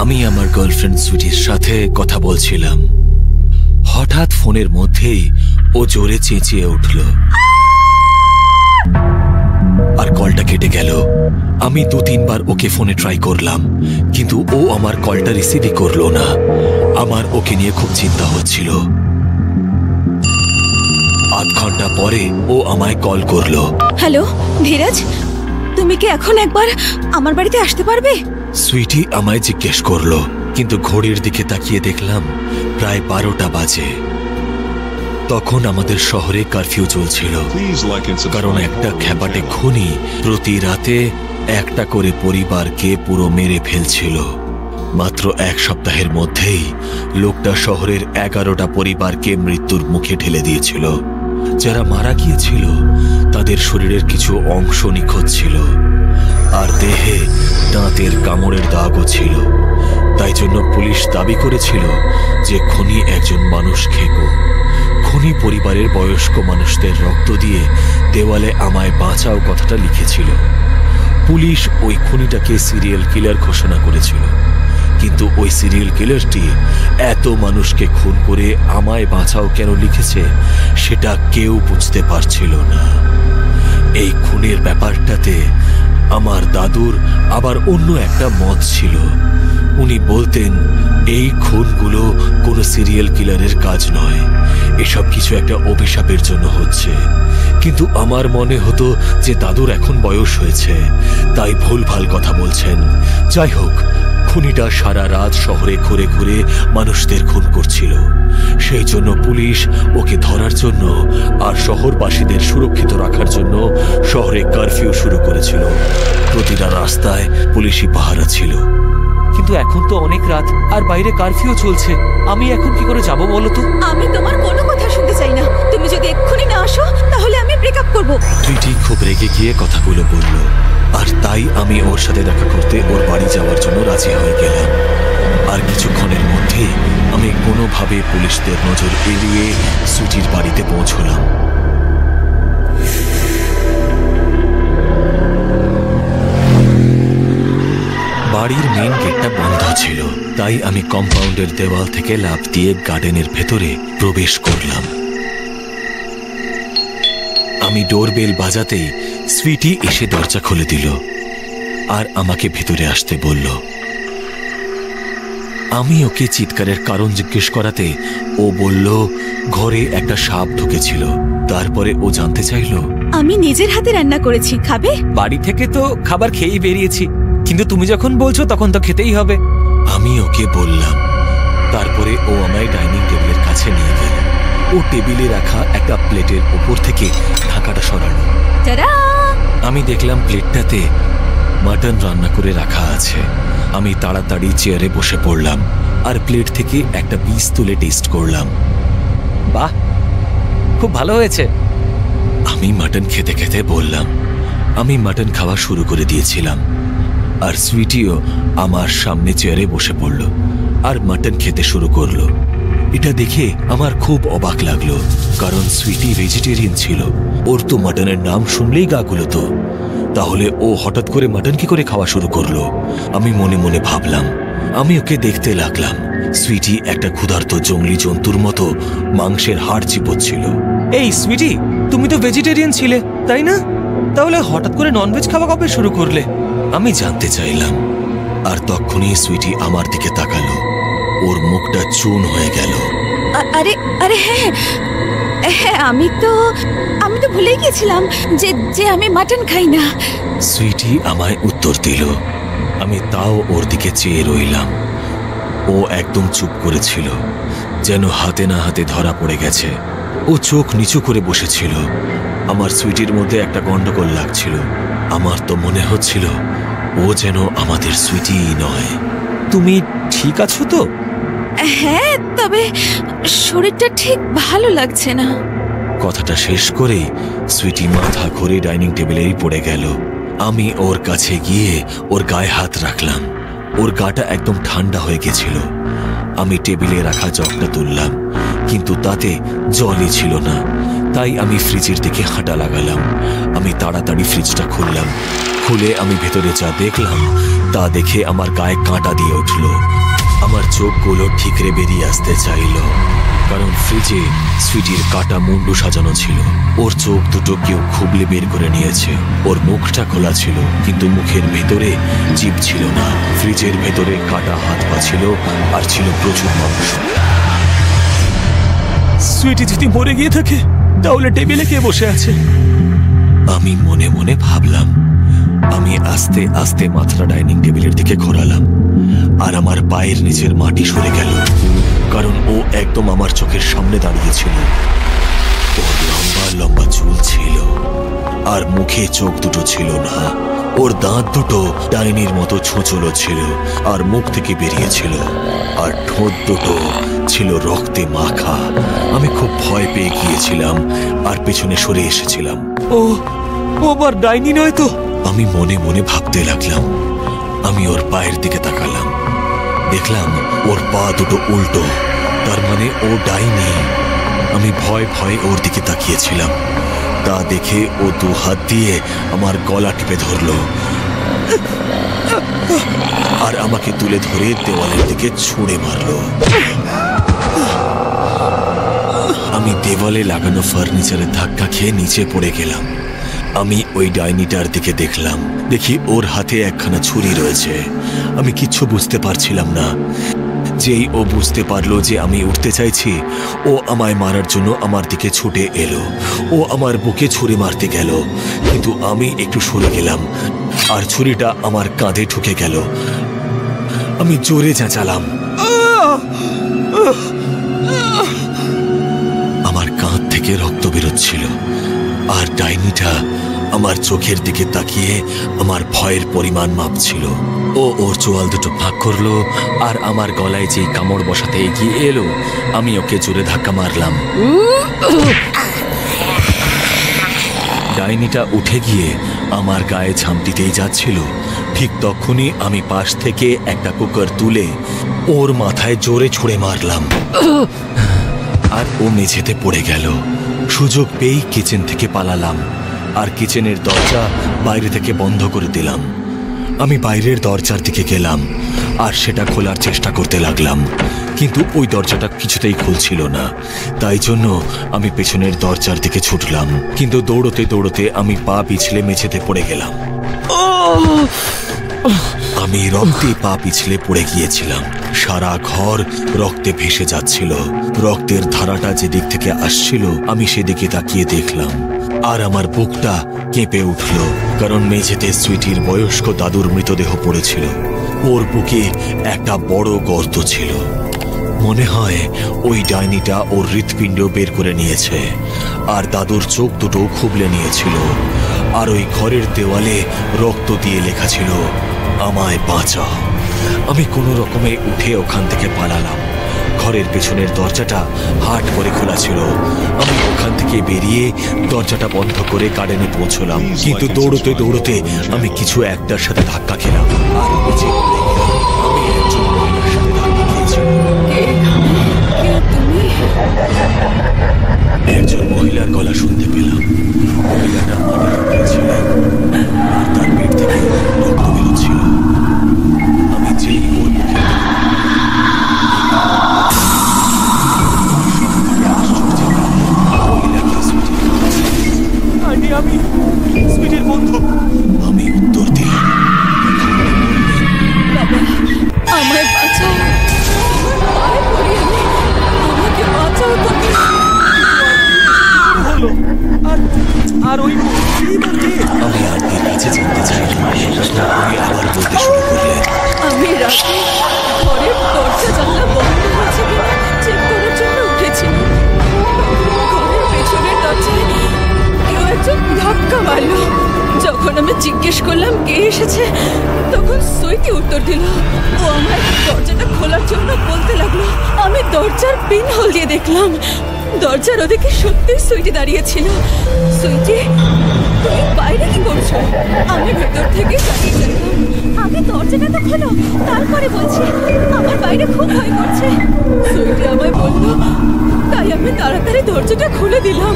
আমি আমার গার্লফ্রেন্ড সুইটির সাথে কথা বলছিলাম। হঠাৎ ফোনের মধ্যেই ও জোরে চেঁচিয়ে উঠল আর কলটা কেটে গেল। আমি 2-3 বার ওকে ফোনে ট্রাই করলাম, কিন্তু ও আমার কলটা রিসিভই করলো না। আমার ওকে নিয়ে খুব চিন্তা হচ্ছিল। আধ ঘন্টা পরে ও আমায় কল করলো। হ্যালো ধীরাজ, তুমি কি এখন একবার আমার বাড়িতে আসতে পারবে? সুইটি আমায় জিজ্ঞেস করলো, কিন্তু ঘড়ির দিকে তাকিয়ে দেখলাম প্রায় 12টা বাজে। তখন আমাদের শহরে কারফিউ চলছিল, কারণ একটা খ্যাপাটে খুনি প্রতি রাতে একটা করে পরিবারকে পুরো মেরে ফেলছিল। মাত্র 1 সপ্তাহের মধ্যেই লোকটা শহরের 11টা পরিবারকে মৃত্যুর মুখে ঠেলে দিয়েছিল। যারা মারা গিয়েছিল তাদের শরীরের কিছু অংশ নিখোঁজ ছিল, আর দেহে দাঁতের কামড়ের দাগও ছিল। তাই জন্য পুলিশ দাবি করেছিল যে খুনি একজন মানুষ খেকো। খুনি পরিবারের বয়স্ক মানুষদের রক্ত দিয়ে দেওয়ালে আমায় বাঁচাও কথাটা লিখেছিল। পুলিশ ওই খুনিটাকে সিরিয়াল কিলার ঘোষণা করেছিল, কিন্তু ওই সিরিয়াল কিলারটি এত মানুষকে খুন করে আমায় বাঁচাও কেন লিখেছে সেটা কেউ বুঝতে পারছিল না। এই খুনের ব্যাপারটাতে আমার দাদুর আবার অন্য একটা মত ছিল। উনি বলতেন এই খুনগুলো কোনো সিরিয়াল কিলারের কাজ নয়, এসব কিছু একটা অভিশাপের জন্য হচ্ছে। কিন্তু আমার মনে হতো যে দাদুর এখন বয়স হয়েছে, তাই ভুলভাল কথা বলছেন। যাই হোক, খুনিটা সারা রাত শহরে ঘুরে ঘুরে মানুষদের খুন করছিল। সেই জন্য পুলিশ ওকে ধরার জন্য আর শহরবাসীদের সুরক্ষিত রাখার জন্য শহরে কারফিউ শুরু করেছিল। প্রতিটা রাস্তায় পুলিশি পাহারা ছিল। কিন্তু এখন তো অনেক রাত আর বাইরে কারফিউ চলছে, আমি এখন কি করে যাব বলো তো? আমি তোমার কোনো কথা শুনতে চাই না। তুমি যদি এক্ষুনি না আসো তাহলে আমি ব্রেকআপ করব। সুইটি খুব রেগে গিয়ে কথাগুলো বলল, আর তাই আমি ওর সাথে দেখা করতে ওর বাড়ি যাওয়ার জন্য রাজি হয়ে গেলাম। আর কিছুক্ষণের মধ্যে আমি কোনোভাবে পুলিশদের নজর এড়িয়ে সুইটির বাড়িতে পৌঁছলাম। বাড়ির মেইন গেটটা বন্ধ ছিল, তাই আমি কম্পাউন্ডের দেওয়াল থেকে লাফ দিয়ে গার্ডেনের ভেতরে প্রবেশ করলাম। আমি ডোরবেল বাজাতেই সুইটি এসে দরজা খুলে দিল আর আমাকে ভেতরে আসতে বলল। আমি ওকে চিৎকারের কারণ জিজ্ঞেস করাতে ও বলল ঘরে একটা সাপ ঢুকেছিল। তারপরে ও জানতে চাইল, আমি নিজের হাতে রান্না করেছি, খাবে? বাড়ি থেকে তো খাবার খেয়েই বেরিয়েছি, কিন্তু তুমি যখন বলছো তখন তো খেতেই হবে। আমি ওকে বললাম। তারপরে ও আমায় ডাইনিং টেবিলের কাছে নিয়ে গেল। ও টেবিলে রাখা একটা প্লেটের উপর থেকে ঢাকাটা সরালো। আমি দেখলাম প্লেটটাতে মাটন রান্না করে রাখা আছে। আমি তাড়াতাড়ি চেয়ারে বসে পড়লাম আর প্লেট থেকে একটা পিস তুলে টেস্ট করলাম। বাহ, খুব ভালো হয়েছে। আমি মাটন খেতে খেতে বললাম। আমি মাটন খাওয়া শুরু করে দিয়েছিলাম, আর সুইটিও আমার সামনে চেয়ারে বসে পড়ল আর মাটন খেতে শুরু করলো। এটা দেখে আমার খুব অবাক লাগলো, কারণ সুইটি ভেজিটেরিয়ান ছিল। ওর তো মাটনের নাম শুনলেই গা গুলোতো। তাহলে ও হঠাৎ করে মাটন কি করে খাওয়া শুরু করলো? আমি মনে মনে ভাবলাম। আমি ওকে দেখতে লাগলাম। সুইটি একটা ক্ষুধার্ত জঙ্গলি জন্তুর মতো মাংসের হাড় চিবোচ্ছিল। এই সুইটি, তুমি তো ভেজিটেরিয়ান ছিলে তাই না? তাহলে হঠাৎ করে ননভেজ খাওয়া কবে শুরু করলে? আমি জানতে চাইলাম, আর তখনই সুইটি আমার দিকে তাকালো। ওর মুখটা চুন হয়ে গেল। আরে আরে হ্যাঁ হ্যাঁ, আমি তো ভুলে গিয়েছিলাম যে আমি মাটন খাই না। সুইটি আমায় উত্তর দিল। আমি তাও ওর দিকে চেয়ে রইলাম। ও একদম চুপ করেছিল, যেন হাতে না হাতে ধরা পড়ে গেছে। ও চোখ নিচু করে বসেছিল। আমার সুইটির মধ্যে একটা গন্ডগোল লাগছিল। আমার তো মনে হচ্ছিল ও যেন আমাদের সুইটি নয়। তুমি ঠিক আছো তো? হ্যাঁ, তবে শরীরটা ঠিক ভালো লাগছে না। কথাটা শেষ করেই সুইটি মাথা ঘুরে ডাইনিং টেবিলেই পড়ে গেল। আমি ওর কাছে গিয়ে ওর গায়ে হাত রাখলাম। ওর গাটা একদম ঠান্ডা হয়ে গেছিল। আমি টেবিলে রাখা জগটা তুললাম, কিন্তু তাতে জলই ছিল না। তাই আমি ফ্রিজের দিকে হাঁটা লাগালাম। আমি তাড়াতাড়ি ফ্রিজটা খুললাম। খুলে আমি ভেতরে যা দেখলাম তা দেখে আমার গায়ে কাঁটা দিয়ে উঠল। আমার চোখগুলো ঠিকরে বেরিয়ে আসতে চাইল, কারণ ফ্রিজে সুইটির কাটা মুন্ডু সাজানো ছিল। ওর চোখ দুটো কেউ খুবলে বের করে নিয়েছে। ওর মুখটা খোলা ছিল, কিন্তু মুখের ভেতরে জিভ ছিল না। ফ্রিজের ভেতরে কাটা হাত পা ছিল, আর ছিল প্রচুর মাংস। সুইটি যদি মরে গিয়ে থাকে তাহলে টেবিলে কে বসে আছে? আমি মনে মনে ভাবলাম। আমি আস্তে আস্তে মাথাটা ডাইনিং টেবিলের দিকে ঘোরালাম, আর আমার পায়ের নিচের মাটি সরে গেল, কারণ ও একদম আমার চোখের সামনে দাঁড়িয়েছিল। ওর লম্বা লম্বা চুল ছিল, আর মুখে চোখ দুটো ছিল না। ওর দাঁত দুটো ডাইনির মতো ছোঁচলো ছিল, আর মুখ থেকে বেরিয়েছিল, আর ঠোঁট দুটো ছিল রক্তে মাখা। আমি খুব ভয় পেয়ে গিয়েছিলাম, আর পেছনে সরে এসেছিলাম। ও আবার ডাইনি নয় তো? আমি মনে মনে ভাবতে লাগলাম। আমি ওর পায়ের দিকে তাকালাম, দেখলাম ওর পা দুটো উল্টো, তার মানে ও ডাইনি। আমি ভয় ভয়ে ওর দিকে তাকিয়েছিলাম। তা দেখে ও দু হাত দিয়ে আমার গলা টিপে ধরল, আর আমাকে তুলে ধরে দেওয়ালের দিকে ছুঁড়ে মারল। আমি দেওয়ালে লাগানো ফার্নিচারে ধাক্কা খেয়ে নিচে পড়ে গেলাম। আমি ওই ডাইনিটার দিকে দেখলাম, দেখি ওর হাতে একখানা ছুরি রয়েছে। আমি কিচ্ছু বুঝতে পারছিলাম না। যেই ও বুঝতে পারলো যে আমি উঠতে চাইছি, ও আমায় মারার জন্য আমার দিকে ছুটে এলো। ও আমার বুকে ছুরি মারতে গেল, কিন্তু আমি একটু সরে গেলাম, আর ছুরিটা আমার কাঁধে ঢুকে গেল। আমি জোরে চেঁচালাম। আমার কাঁধ থেকে রক্ত বেরোচ্ছিল, আর ডাইনিটা আমার চোখের দিকে তাকিয়ে আমার ভয়ের পরিমাণ মাপছিল। ও ওর চোয়াল দুটো ভাগ করলো, আর আমার গলায় যেই কামড় বসাতে এগিয়ে এলো, আমি ওকে জোরে ধাক্কা মারলাম। ডাইনিটা উঠে গিয়ে আমার গায়ে ঝামটিতেই যাচ্ছিল। ঠিক তখনই আমি পাশ থেকে একটা কুকার তুলে ওর মাথায় জোরে ছুঁড়ে মারলাম, আর ও মেঝেতে পড়ে গেল। সুযোগ পেয়েই কিচেন থেকে পালালাম, আর কিচেনের দরজা বাইরে থেকে বন্ধ করে দিলাম। আমি বাইরের দরজার দিকে গেলাম, আর সেটা খোলার চেষ্টা করতে লাগলাম, কিন্তু ওই দরজাটা কিছুতেই খুলছিল না। তাই জন্য আমি পেছনের দরজার দিকে ছুটলাম, কিন্তু দৌড়তে দৌড়তে আমি পা পিছলে মেঝেতে পড়ে গেলাম। আমি রক্তে পা পিছলে পড়ে গিয়েছিলাম। সারা ঘর রক্তে ভেসে যাচ্ছিল। রক্তের ধারাটা যেদিক থেকে আসছিল আমি সেদিকে তাকিয়ে দেখলাম, আর আমার বুকটা কেঁপে উঠল, কারণ মেঝেতে সুইটির বয়স্ক দাদুর মৃতদেহ পড়েছিল। ওর বুকে একটা বড় গর্ত ছিল। মনে হয় ওই ডাইনিটা ওর হৃৎপিণ্ড বের করে নিয়েছে, আর দাদুর চোখ দুটো খুবলে নিয়েছিল। আর ওই ঘরের দেওয়ালে রক্ত দিয়ে লেখা ছিল, আমায় বাঁচাও। আমি কোনো রকমে উঠে ওখান থেকে পালালাম। ঘরের পেছনের দরজাটা হাট করে খোলা ছিল। আমি ওখান থেকে বেরিয়ে দরজাটা বন্ধ করে গার্ডেনে পৌঁছলাম, কিন্তু দৌড়তে দৌড়তে আমি কিছু একটার সাথে ধাক্কা খেলাম, আর নিচে পড়ে গেলাম। আমি একজন মহিলার সাথে ধাক্কা খেয়েছিলাম। একজন মহিলার গলা শুনতে পেলাম। মহিলাটা মাটির উপরে ছিলেন, আর তার পেট থেকে রক্ত বেরোচ্ছিল। আমি যেই ওর মুখে আমি সুইটির বন্ধু। আমি উত্তর দিলাম, আমায় বাঁচাও, পায়ে পড়ি আমি, আমাকে বাঁচাও তুমি। হলো আর ওই আমি আন্টির কাছে জানতে চাইলাম। উনি আবার বলতে শুরু করলেন, আমি রাতে ঘরের দরজা জানলা বন্ধ হয়েছে কিনা চেক করার জন্য উঠেছিলাম। ঘরের পেছনের দরজায় কেউ একজন ধাক্কা মারলো। যখন আমি জিজ্ঞেস করলাম কে এসেছে, তখন সুইটি উত্তর দিল। ও আমার দরজাটা খোলার জন্য বলতে লাগলো। আমি দরজার পিন হোল দিয়ে দেখলাম, দরজার ওদিকে সত্যি সুইটি দাঁড়িয়েছিল। সুইটি, তুমি বাইরে কি করছো? আমি ভেতর থেকে দাঁড়িয়ে যাইলাম। আগে দরজাটা তো খোলো, তারপরে বলছি। আমার বাইরে খুব ভয় করছে। সুইটি আমায় বলল, তাই আমি তাড়াতাড়ি দরজাটা খুলে দিলাম।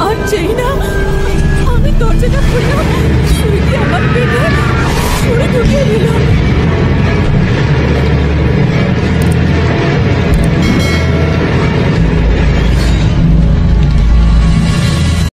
আর যেই না